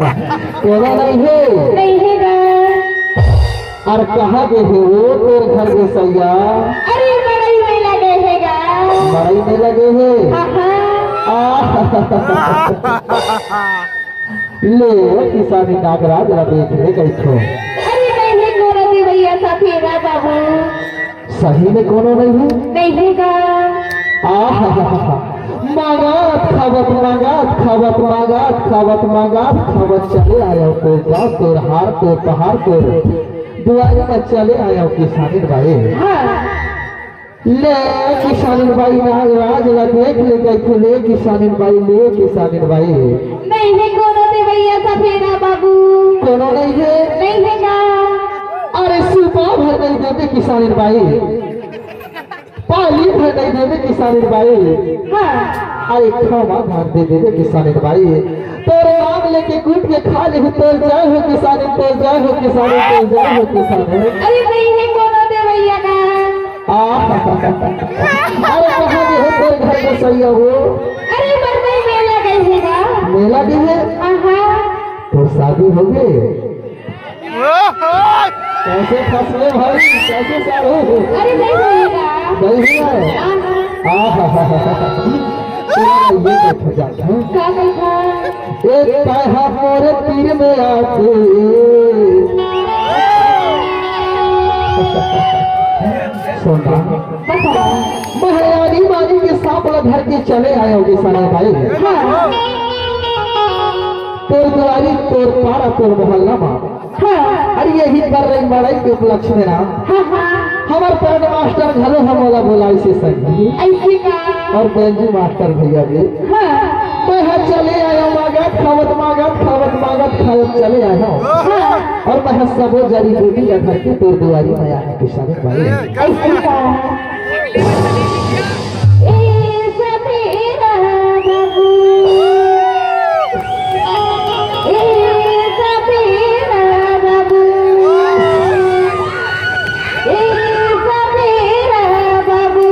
कोना नहीं है? नहीं है गा। और कहाँ गए है वो तेरे घर के सैया? अरे मरई में लगे है गा। मरई में लगे है? ले किसानी नागराज ला देख ले गई थो। अरे नहीं है कोनो देवैया सफेदा बाबू। सही में कोनो नहीं है? नहीं है गा। मागात खावत चले आयो तो गाँव तोर हार तो पहाड़ तो दुआरे में चले आयो किसानी भाई। ले किसानी भाई नागराज ला देख ले गई थी। ले किसानी भाई नहीं है कोनो देवैया सफेदा बाबू। कोनो नहीं है? नहीं है गा। अरे सुपा भर नहीं देते किसानी भाई, पाली भर नहीं देते किसानी भाई। अरे खामा भर दे देते किसानी भाई। तोरे आग लेके कूट के खा ले तोर जाए हो किसानी, तोर जाए हो किसानी। अरे नहीं है कोनो देवैया गा। अरे कहाँ भी है तेरे घर में सैया हो? अरे मरई मेला गई है गा। मेला भी है? तो शादी हो गई? कैसे फसले भाई, कैसे सारे? अरे नहीं होगा। नहीं है? ये बैठ जाता है। क्या बैठा? एक पैसा मोरे तीर में आके सोना महारानी मानी के सांप धर के चले आए होगे सारे भाई। तोर दुआरी तोर पारा तोर मोहल्ला में। अरे यही कर रही मड़ई के उपलक्ष्य में नाम हमार पैड मास्टर घलो हमला बोलाई से सही ऐसे का। और बेंजी मास्टर भैया भी मैं चले आया मागत खावत चले आया और मैं सबो जड़ी बूटी घर के तोर दुआरी में आया किसान भाई। ऐसे का। ए सफेदा बाबू, ए सफेदा बाबू, ए सफेदा बाबू,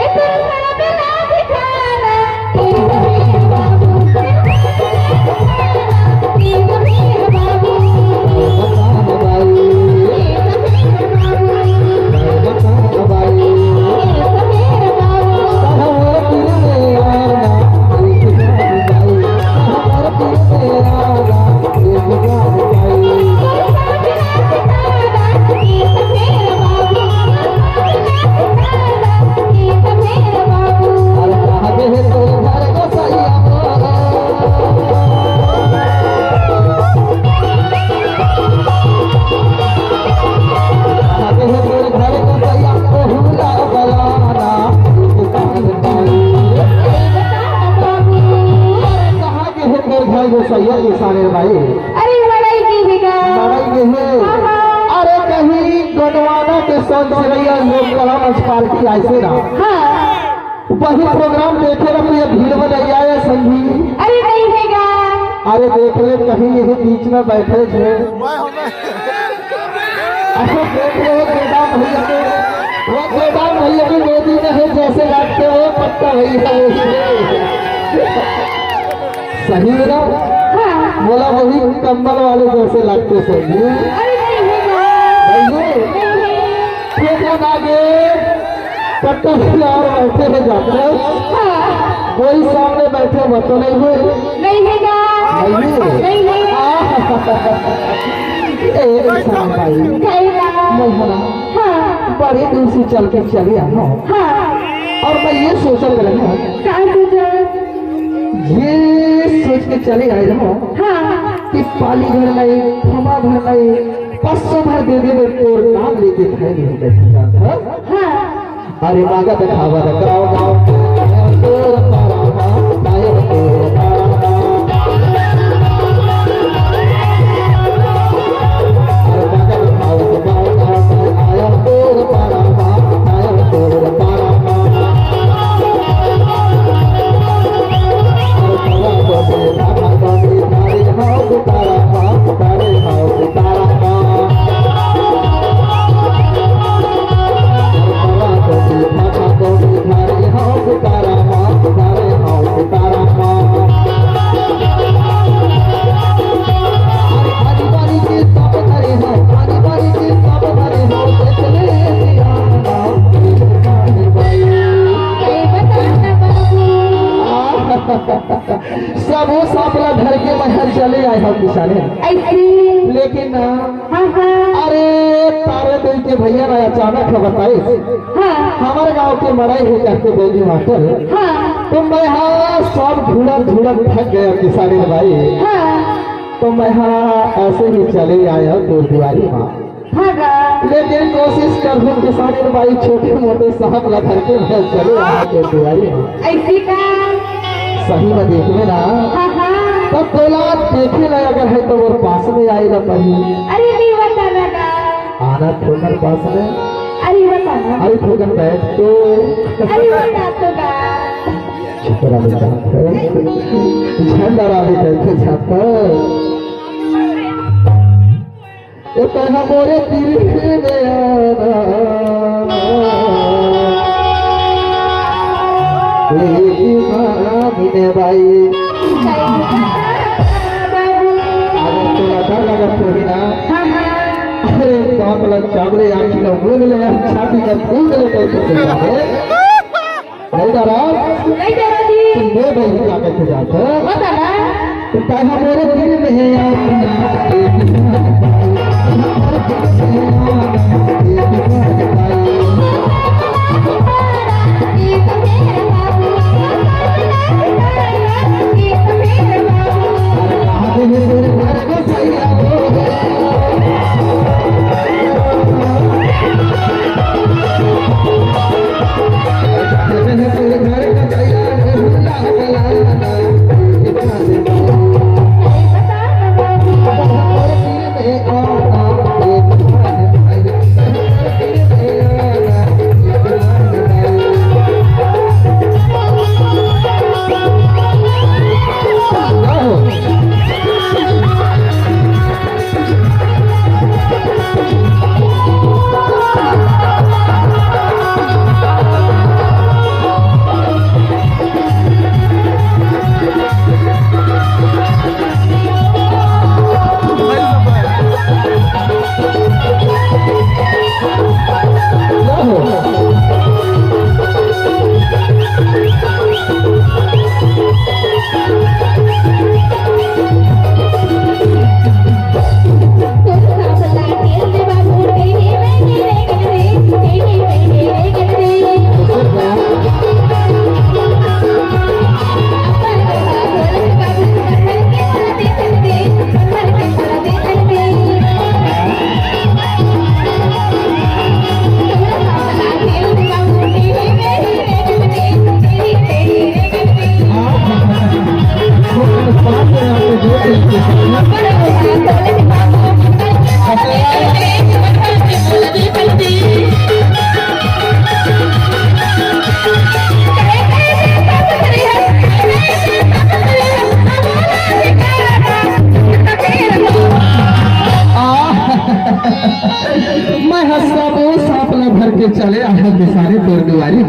इतना बिना दिखाना। ए सफेदा बाबू, ए सफेदा बाबू, सारे भाई। अरे लड़ाई की है। अरे कहीं गोडवाना के संग से लोग पार्टी ऐसे ना वही प्रोग्राम देखे ना ये भीड़ में नहीं आया संगी। अरे नहीं है। अरे देख ले कहीं यही बीच में बैठे थे। अच्छा देख रहे गोदाम भैया के, वो गोदाम भैया की गोदी में है जैसे लगते हो पत्ता भैया सही है ना? बोला वही कंबल वाले जैसे लगते सही। आगे पट्टा और बैठे हैं जाते कोई सामने बैठे वो तो नहीं हुए। नहीं बड़े दिन से चल के चले आना और मैं ये सोचा ये सोच के चले आए हो कि पाली भर नहीं थमा भर नहीं 500 भर दे दे तो नाम लेके खाएंगे। अरे मांगा तो खावा कराओ सबो सापला घर के महल चले आए हो किसाने, ऐसे लेकिन हाँ हाँ अरे तारे दिल के भैया ने अचानक बताई हाँ हमारे गांव के मड़ाई है करके बेली मास्टर, हाँ तो मैं हाँ सब ढूंढत ढूंढत थक गया किसानी भाई। हाँ तो मैं हाँ ऐसे ही चले आया गुरुद्वारी माँ, भागा लेकिन कोशिश कर दूं किसानी भाई छोटे मोटे साहब ला घर के मैं चले आया गुरुद्वारी माँ। ऐसी का सही में देखने ना हाँ हाँ तब बोला देखे ना अगर है तो वो पास में आएगा पहले अरे नहीं बताना का आना ठोकर पास में, अरे बताना अरे ठोकर बैठ तो अरे बता तो का छपरा में झंडा राधे करके छापा ये कहना मोरे दिल में आना भाई अगर तो लगा लगा थोड़ी ना अरे बाप लग चावले आखी का बोल ले छाती का फूल ले कैसे नहीं डरा नहीं डरा जी मैं नहीं ला के जाता बताना तो कहना मेरे दिल में है के चले आया किसानी तोड़ दुआरी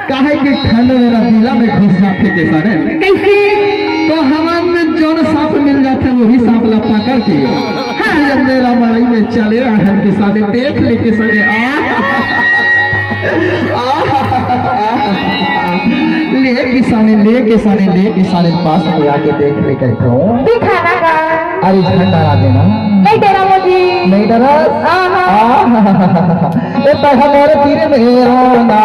काहे कि ठंड मेरा दिला में घुसा थे किसाने कैसे तो हवा में जौन सांप मिल जाते वही सांप ला पकड़ के जब मेरा मड़ई में चले आया किसानी देख ले किसाने ले किसानी पास में आके देख ले कहते हो दिखाना का अरे झंडा ला देना नहीं डरा मुझे नहीं डरा ये तो हमारे तीर में रोना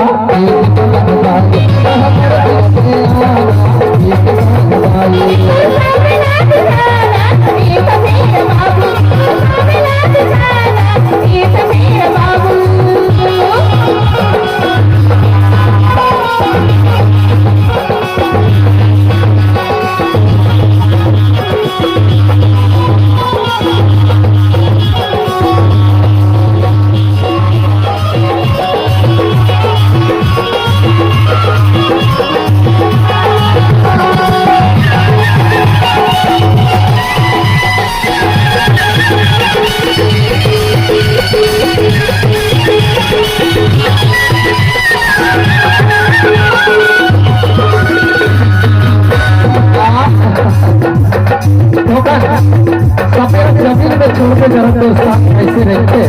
सफेद जमीन में छोड़ के जरा तो साफ कैसे रहते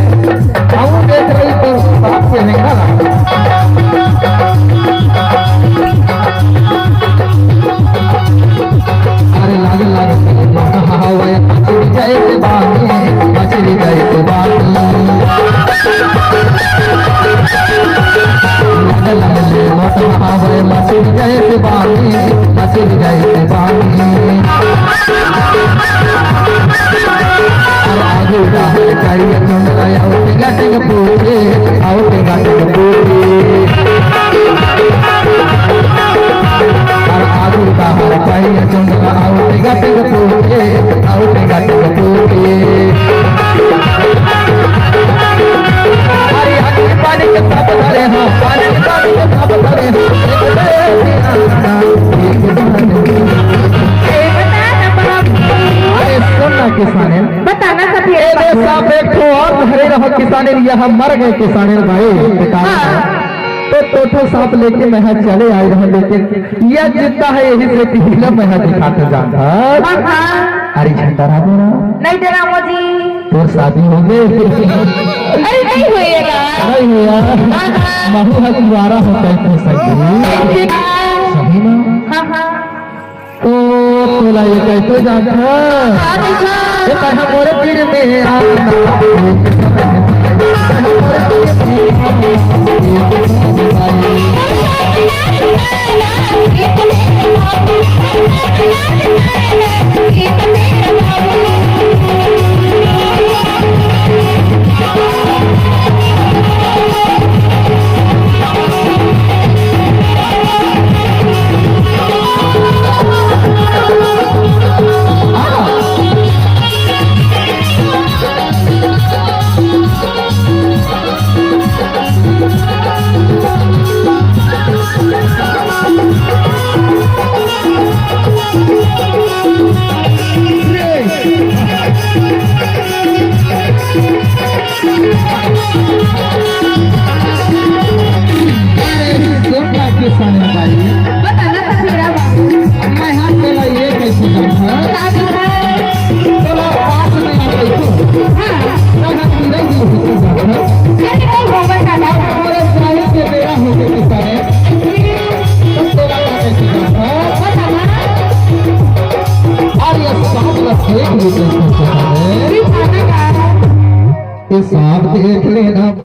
हम देख रही तो साफ से रहेगा ना के बानी आगे बाहर चाहिए चंद्रा आउटे गाटे के पूछे आउटे गाटे के पूछे आगे बाहर चाहिए चंद्रा आउटे गाटे के पूछे आउटे गाटे के पूछे पानी के साथ धरे हाँ पानी के साथ धरे सुनना किसाने बताना सफेद साफ एक ठो और धरे रहो किसाने यह मर गए किसाने भाई तो टोटो सांप लेके मैं चले आए रहा लेकिन यह जितना है यही से टीला मैं दिखाते जाता अरे झंडा दे रहा नहीं दे रहा मोजी तो शादी हो गई अरे नहीं होएगा नहीं हुआ महू है दोबारा होता है सही ना हाँ तो तोला ये कैसे जाता ये कहा मोरे पीर में आना